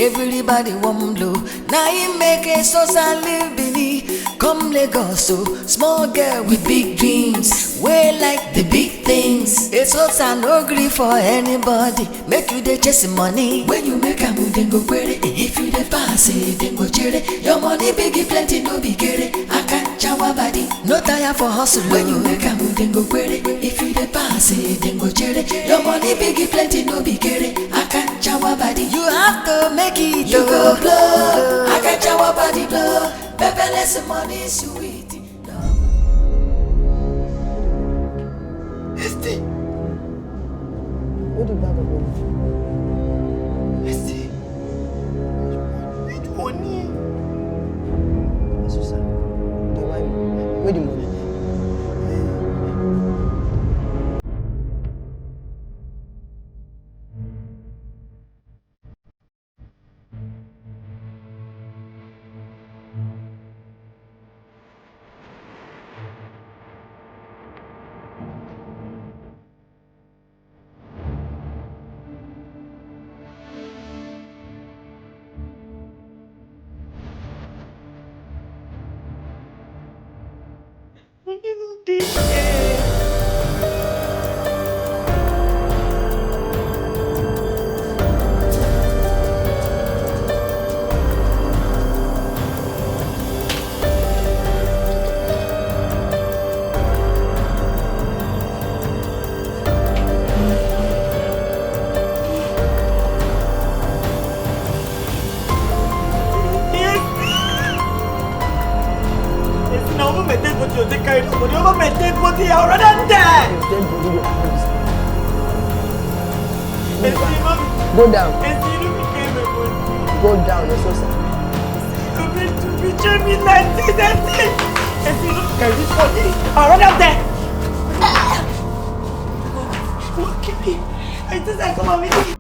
everybody want blow. Now he make Eseosa live beneath. Come Lagos, so small girl with big dreams. Way like the big things. Eseosa no gree for anybody. Make you dey chase money. When you make a move, then go query. If you dey pass it, then go cherry. Your money big, plenty, no be kere. Akanchawa Baddie, no tire for hustle. When you make a move, then go query. If you dey pass it, then go cherry. Your money big, plenty, no be kere. Akanchawa Baddie, you have to make it. You go blow. Akanchawa Baddie blow. Beverly's money sweet. Esty. What do you bag of money? Esty. Which money? Eseosa, don't mind me. Where the money? Go down. Go down, Eseosa. You need to betray me like this, Esty. Esty, look at this body. I'll run out there. Look at me. I just said, come on with me.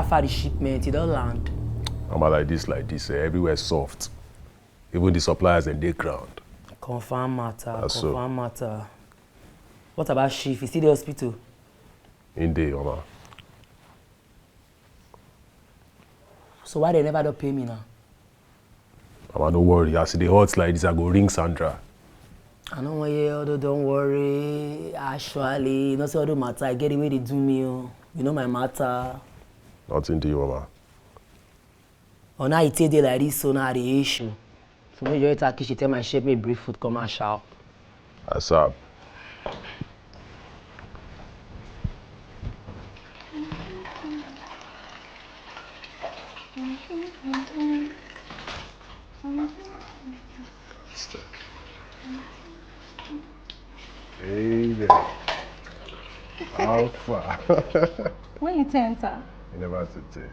The shipment, it don't land. I'm like this, everywhere soft. Even the suppliers and they ground. Confirm matter, That's confirm matter. What about Chief? Is he the hospital? In there, Mama. So why they never don't pay me now? Mama, don't worry. I see the hot like this, I go ring Sandra. I know don't worry. Actually, not say all the matter. I get the way they do me. You know my matter. Nothing to you, Mama. Oh, now it take day like this, so now the issue. So when you tell Kishi, tell my chef me brief food come and shout. What's up? Hey there. How far? When you enter? You never sit.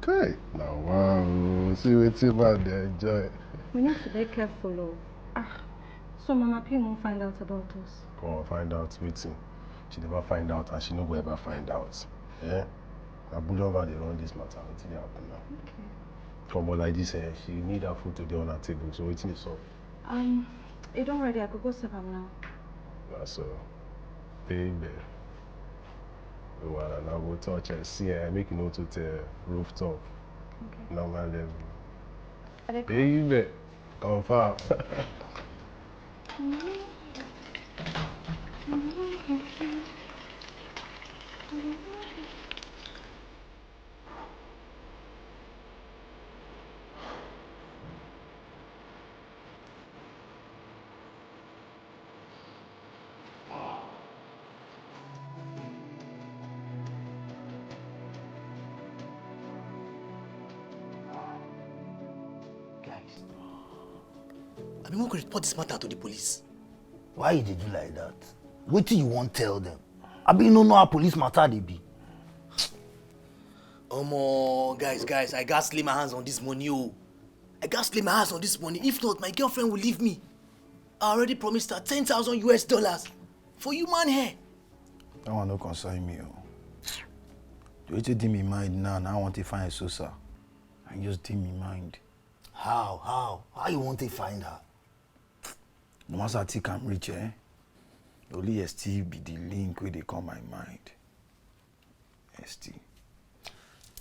Okay. Now, wow. See what you about there, enjoy. We need to be careful. So Mama P won't find out about us? Come on, find out, waiting. She never find out and she no go ever find out. Yeah? I bully over they run this matter until it happen now. Okay. Come on, like this, she need her food today on her table, so waiting is up. You don't ready, I could go serve him now. That's baby. Well, and I'll go touch and see her, make you know to the rooftop. Okay. Normal level. Baby. Baby, confirm. I mean, we could report this matter to the police. Why you did you like that? What do you want tell them? I mean, no how police matter they be. Guys, I gotta lay my hands on this money, oh. I gotta lay my hands on this money. If not, my girlfriend will leave me. I already promised her $10,000 for human hair. That one don't concern me, oh. You just dim me mind now, I want to find Eseosa. I just dim me mind. How you want to find her? No matter I think I'm rich, eh? Only Esty be the link where they come my mind. Esty.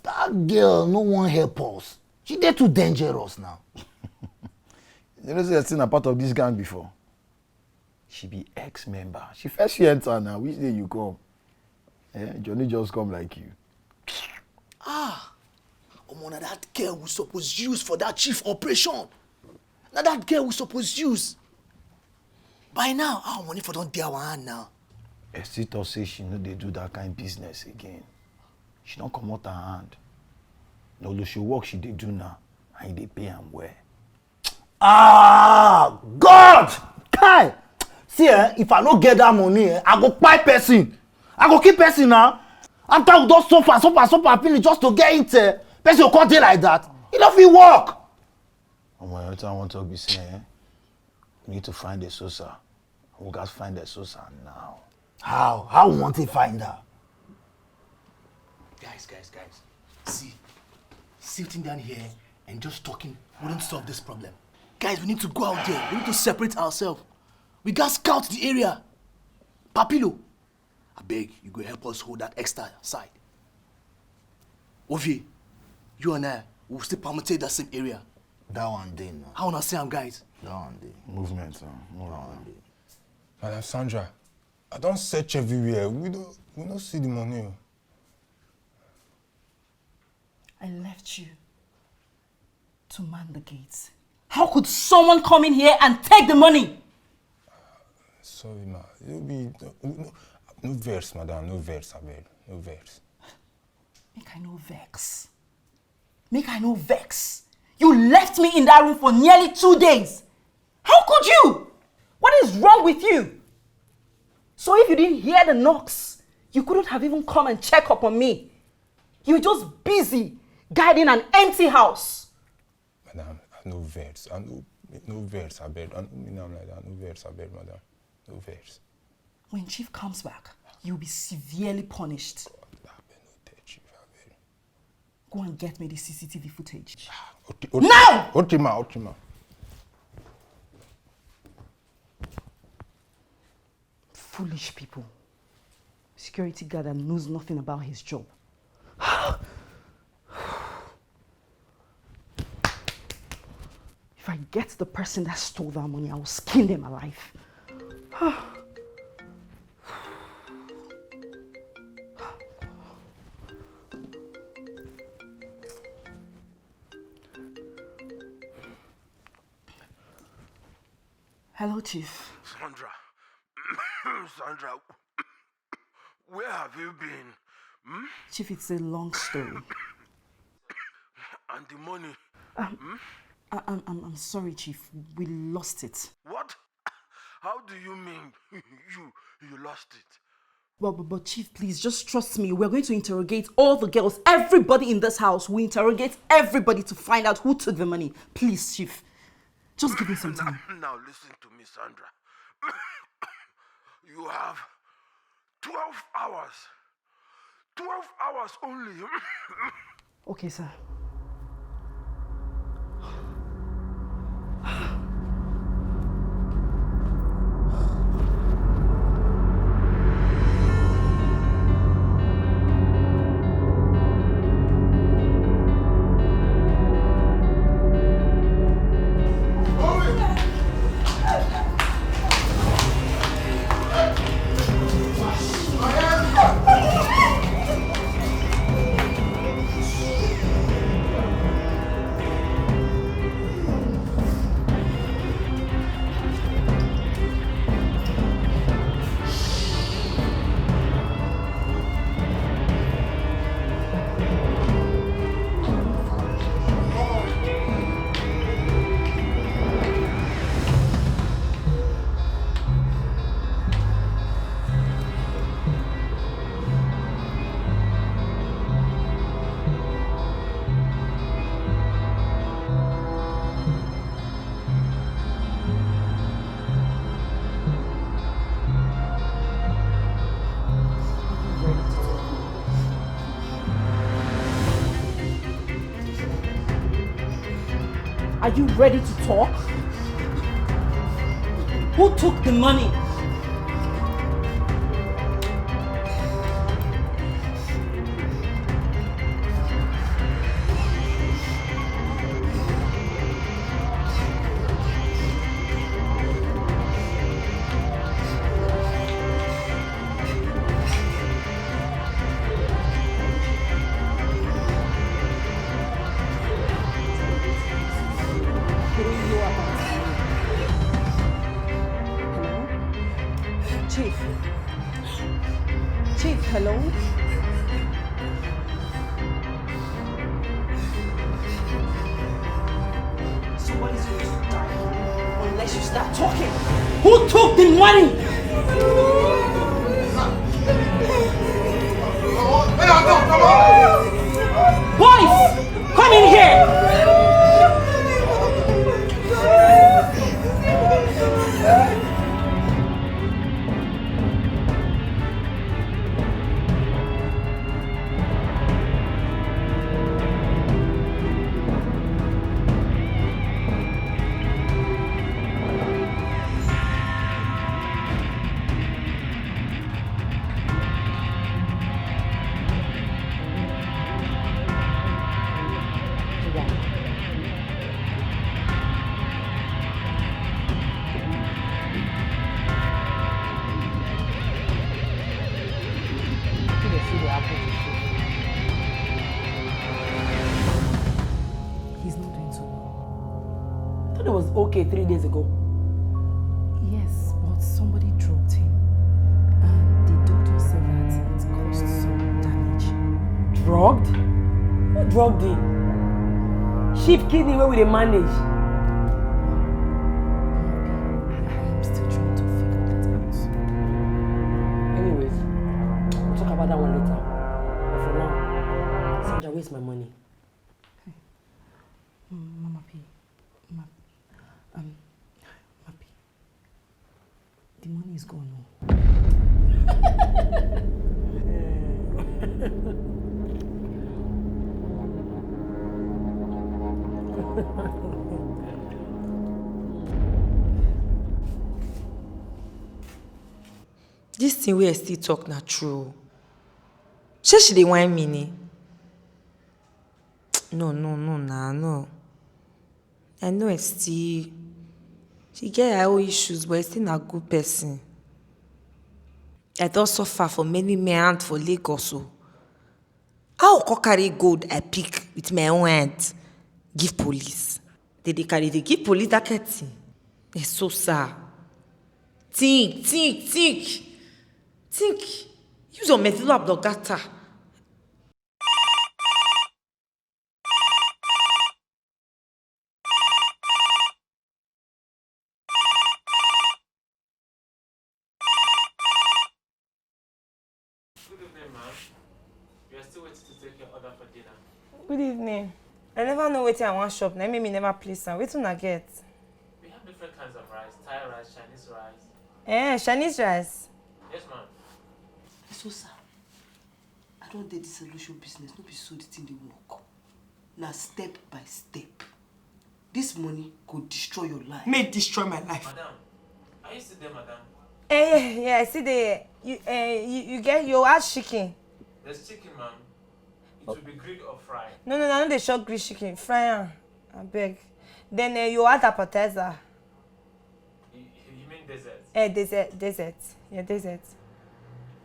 That girl no one help us. She dey too dangerous now. You know, Esty a part of this gang before. She be ex-member. She first enter now. Which day you come? Johnny just come like you. Now that girl we suppose use for that chief operation. Now that girl we suppose use. By now, our money for don't dare our hand now. Esty thought say she know they do that kind of business again. She don't come out her hand. No, she work she they do now, and they pay am well. God! Kai! See, if I don't get that money, I go buy person. I go keep person now. After we don't suffer, finish just to get into person who can't do like that. It don't feel work. Oh my God, I want to be saying, we need to find Eseosa. We got to find Eseosa now. How we want to find her? Guys. See, sitting down here and just talking wouldn't solve this problem. Guys, we need to go out there. We need to separate ourselves. We got to scout the area. Papilo, I beg you go help us hold that extra side. Ovie, you and I will still permutate that same area. That one day now. How wanna say guys? That one day. Movement, Madam Sandra, I don't search everywhere. We don't see the money. I left you to man the gates. How could someone come in here and take the money? Sorry, ma. No verse, madam. No verse, Abel. No verse. Make I no vex. You left me in that room for nearly 2 days. How could you? What is wrong with you? So if you didn't hear the knocks, you couldn't have even come and check up on me. You were just busy guarding an empty house. Madam, no verse. No verse, Abel. I don't mean I'm like that. No verse, Abel, madam. No verse. When Chief comes back, you'll be severely punished. Go and get me the CCTV footage. Now! Ultima. Foolish people. Security guard that knows nothing about his job. If I get the person that stole that money, I will skin them alive. Hello, Chief. Sandra, where have you been? Chief, it's a long story. And the money? I'm sorry, Chief. We lost it. What? How do you mean you lost it? But Chief, please, just trust me. We're going to interrogate all the girls, everybody in this house. We interrogate everybody to find out who took the money. Please, Chief. Just give me some time. Now listen to me, Sandra. You have 12 hours. 12 hours only. Okay, sir. Are you ready to talk? Who took the money? Chief, hello? Somebody's going to die unless you start talking. Who took the money? Boys, come in here! Okay, 3 days ago. Yes, but somebody drugged him. And the doctor said that it caused some damage. Drugged? Who drugged him? Chief kidney where will they manage? I'm still trying to figure that out. Anyways, we'll talk about that one later. But for now, Sandra, waste my money. Hey. Mama P. Mappy, the money is gone. This thing we still talk na true. She dey whine me ni. No. I know Esty. She get her own issues, but Esty na good person. I don suffer for many men for Lagos. How I carry gold I pick with my own hand, give police. They carry, they give police that thing. It's so sad. Think. Use your medulla oblongata. We are still waiting to take your order for dinner. Good evening. I never know what I want shop. Now me never place and wait till I get. different kinds of rice. Thai rice, Chinese rice. Chinese rice. Yes, ma'am. Eseosa, I don't do this solution business. No be so the thing they work. Now step by step. This money could destroy your life. May destroy my life. Madam, are you still there, madam? Yeah, I see the you get your ass chicken. There's chicken, ma'am. It will be grilled or fried. No, they short grilled chicken. Fry am, I beg. Then you add appetizer. You mean dessert? Dessert. Yeah, dessert.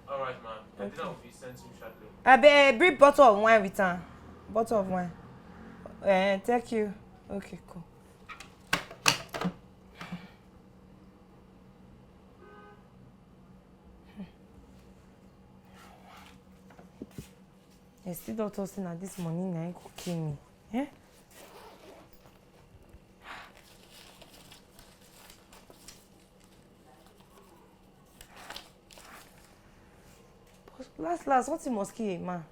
All right, ma'am. The dinner will be sent to you shortly. I beg, bring bottle of wine with her. Bottle of wine. Thank you. Okay, cool. I still don't talk saying that this money now go kill me. Eh? But last, what you must kill a man?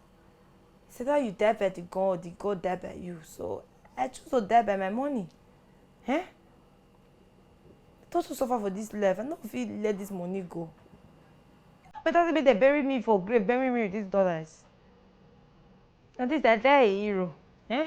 Say that you die by the God or the God die by you. So I choose to die by my money. Eh? I thought to suffer for this life. I don't feel let this money go. Better than they bury me for grave, bury me with these dollars. Now this I die a hero. Eh?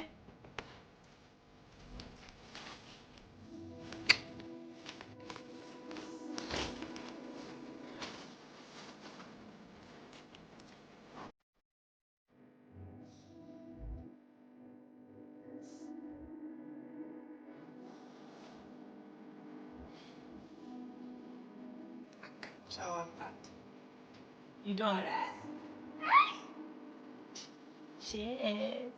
Shower pad. You don't lie. Cheers.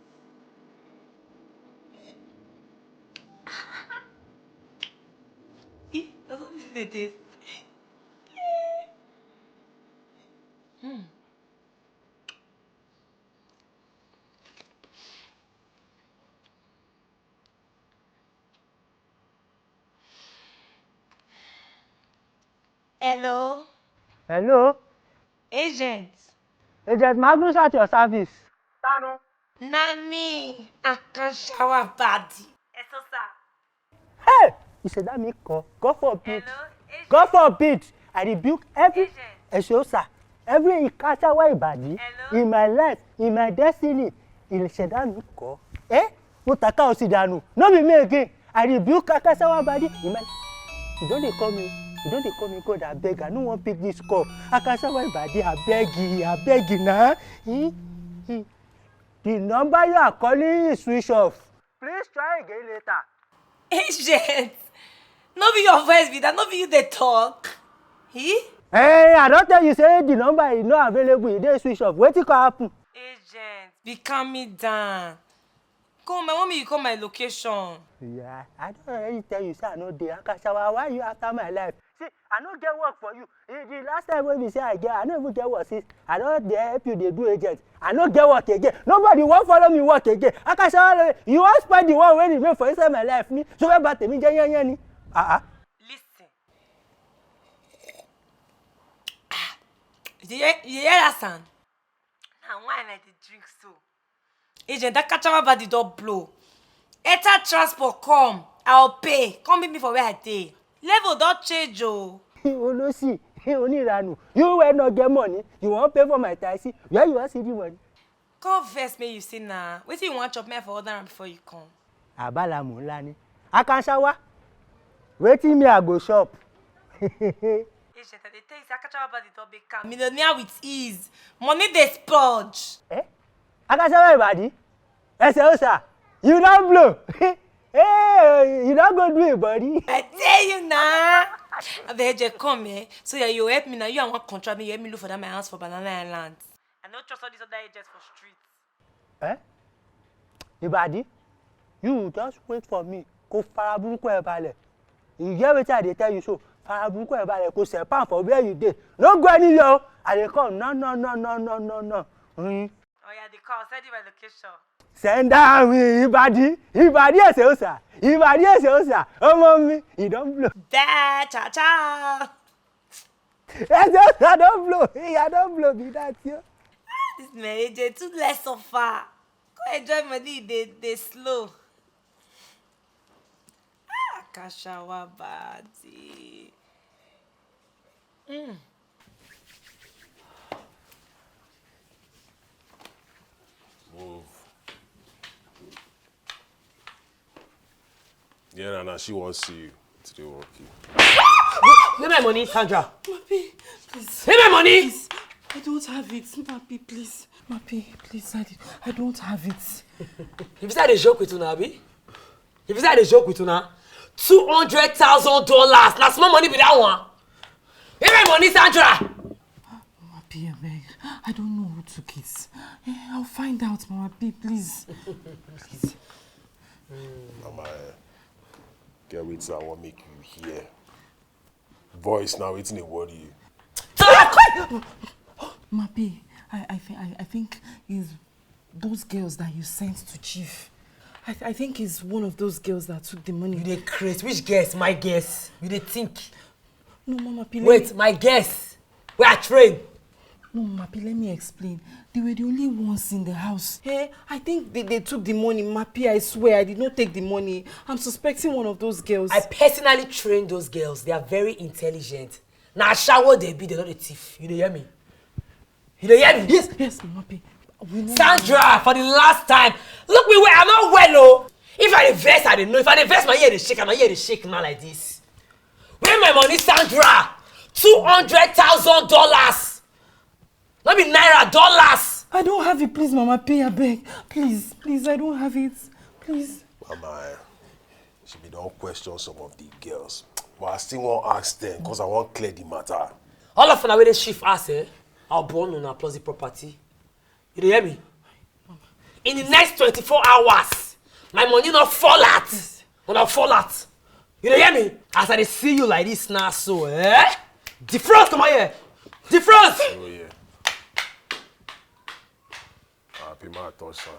That's what it is. Hello? Hello? Agent. Agent Magnus at your service. Sandra. Nami. Akanchawa Baddie. Eseosa. Hey! You said that me call. God forbid. God forbid. I rebuke every Eseosa, every Akanchawa Baddie in my life, in my destiny. You said that me call. Eh? Utaka osidanu. No be me again. I rebuke Akanchawa Baddie in my. You don't call me. You don't call me God, I beg. I don't want to pick this call. Akanchawa Baddie, I beg you now. The number you are calling is switch off. Please try again later. Agent. No be your voice be that. No be you they talk. Hey, I don't tell you say the number is not available. You dey switch off. Wetin can happen? Agent, be calm me down. Come, I want me to call my location. Yeah, I don't already tell you say I no dey. Akanchawa, why you after my life? See, I no get work for you. The last time when we say I no even get work. See, I don't dey help you. They do agent. I no get work again. Nobody won't follow me work again. Akanchawa, you want spend the one when you make for inside my life me. So where about me? Listen. You hear that sound? Now why I dey drink so? Agent, that Akanchawa Baddie don't blow. Enter transport come. I'll pay. Come meet me for where I dey. Level don't change, oh. You see, you will not get money. You won't pay for my taxi. Where you want see the money? Come first, may you see now. Wait till you want chop me for order before you come. Abala mulani. Akanchawa. Waiting me I go shop. Agent, they tell you Akanchawa Baddie don't become millionaire with ease. Money they splurge. Akanchawa Baddie. Eseosa. You don't blow. Hey, you don't go do it, buddy. I tell you now. I beg you come here. So yeah, you help me now. You and one contract me. You help me look for that my house for Banana Island. I don't trust all these other agents for streets. Baddie, you just wait for me. Go faraburuku e balẹ̀. You get wetin I dey tell you so. Faraburuku e balẹ̀. Go sepan for where you dey. No go anywhere. I dey come. No. Oh yeah, the call. Send you my location. Send down me, Baddie Eseosa. Baddie Eseosa. Mommy, you don't blow. Da cha. Eseosa don't blow. I don't blow. Be that you. This marriage is too less so far. Go enjoy money. They slow. Akanchawa Baddie. Move. Yeah, Nana, she wants to see you. Today work you. Pay my money, Sandra. Mappy, please. Pay my money! Please. I don't have it. Mappy, please. Mappy, please, I don't have it. If you say the joke with Una, Abi? If you say the joke with Una, $200,000. Now small money be that one. Pay my money, Sandra. Mappy, I beg. I don't know who took it. I'll find out, Mama P, please. Please. Mama, get with I want make you hear. Voice now, it's not worry you. Mappy, I think it's those girls that you sent to Chief. I think it's one of those girls that took the money. You dey craze. Which guess? My guess. You dey think. No, Mama P. Wait, my guess. We are trained. No, Mama P, let me explain. They were the only ones in the house. Hey, I think they took the money. Mappy, I swear, I did not take the money. I'm suspecting one of those girls. I personally trained those girls. They are very intelligent. Now, shower they be, they're not a thief. You dey hear me? You dey hear me? Yes, Mama P. Sandra, for the last time, look me where I'm not well, oh. If I invest, I don't know. If I invest, my ear they shake, and my ear they shake now like this. Where my money, Sandra? $200,000. Not be naira, dollars. I don't have it, please, Mama P. I beg. Please, I don't have it. Please. Mama, she be don't question some of the girls. But I still won't ask them because I want clear the matter. All of them, when they shift us, I'll burn on our plus the property. You hear me? In the next 24 hours, my money not fall out. When I fall out. You hear me? As I see you like this now, so the front, come on here. The front. Oh yeah. Happy my touch, son.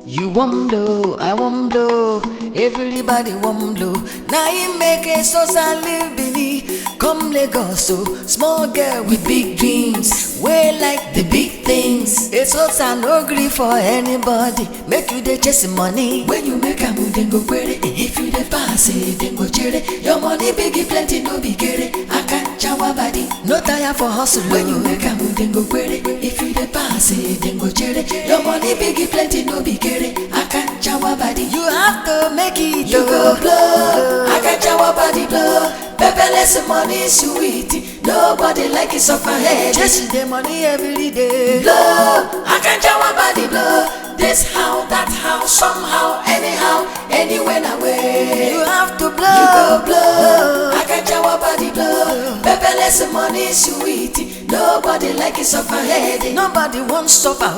You won't blow, I won't blow, everybody won't blow. Now you make Eseosa live beneath. Come Lagos, so small girl with big dreams. Way like the big things. Eseosa no gree for anybody. Make you dey chase money. When you make a move, then go query. If you dey pass it, then go cherry. Your money big, plenty, no big query. Akanchawa Baddie, no tire for hustle. When you make a move, then go query. If you dey pass it, then go cherry. Your money big, plenty, no big query. Akanchawa Baddie, you have to make it. You go blow. Akanchawa Baddie blow. Beverly money sweet. Nobody like it off my head. Chasing the money every day. Blow. Akanchawa Baddie blow. This how, that how, somehow, anyhow, anywhere, away. You have to blow. You go blow. Akanchawa Baddie blow. Beverly money sweet. Nobody like it off my head. Nobody wants suffer.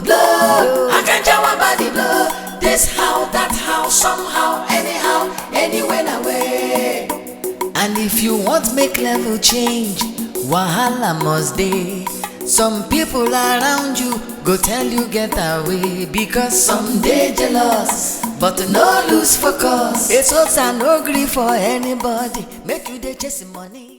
Blow. Akanchawa Baddie blow. This how, that how, somehow, anyhow, anywhere, away. And if you want make level change, wahala must dey. Some people around you go tell you get away because some dey jealous, but no lose focus. Eseosa no gree for anybody. Make you dey chase money.